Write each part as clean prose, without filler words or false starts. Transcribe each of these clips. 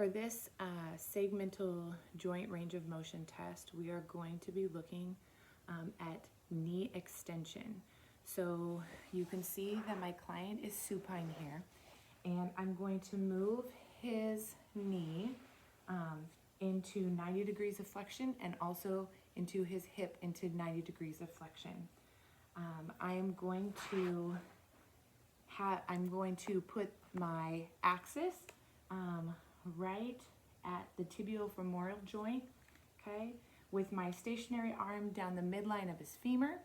For this segmental joint range of motion test, we are going to be looking at knee extension. So you can see that my client is supine here, and I'm going to move his knee into 90 degrees of flexion and also into his hip into 90 degrees of flexion. I'm going to put my axis right at the tibiofemoral joint, okay, with my stationary arm down the midline of his femur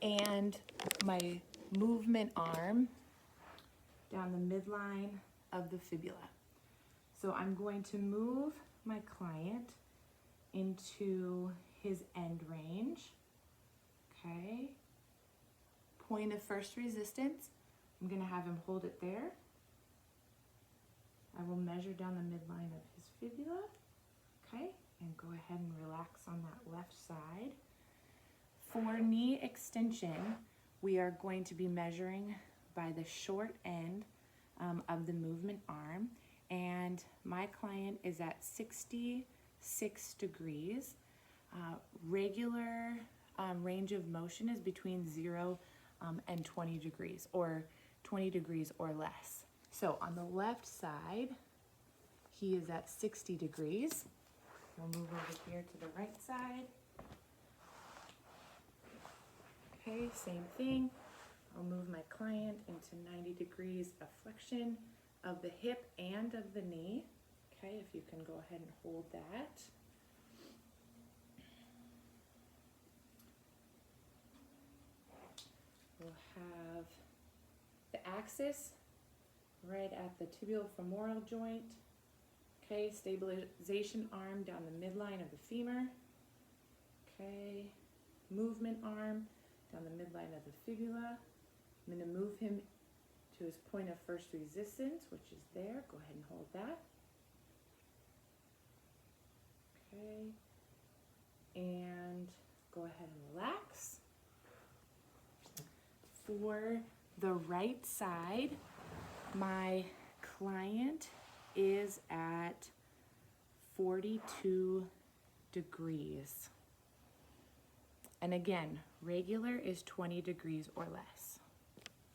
and my movement arm down the midline of the fibula. So I'm going to move my client into his end range, okay. Point of first resistance, I'm going to have him hold it there. I will measure down the midline of his fibula, okay, and go ahead and relax on that left side. For knee extension, we are going to be measuring by the short end of the movement arm, and my client is at 66 degrees. Regular range of motion is between 0 and 20 degrees, or 20 degrees or less. So on the left side, he is at 60 degrees. We'll move over here to the right side. Okay, same thing. I'll move my client into 90 degrees of flexion of the hip and of the knee. Okay, if you can go ahead and hold that. We'll have the axis right at the tibiofemoral joint. Okay, stabilization arm down the midline of the femur. Okay, movement arm down the midline of the fibula. I'm going to move him to his point of first resistance, which is there. Go ahead and hold that. Okay, and go ahead and relax. For the right side, my client is at 42 degrees. And again, regular is 20 degrees or less.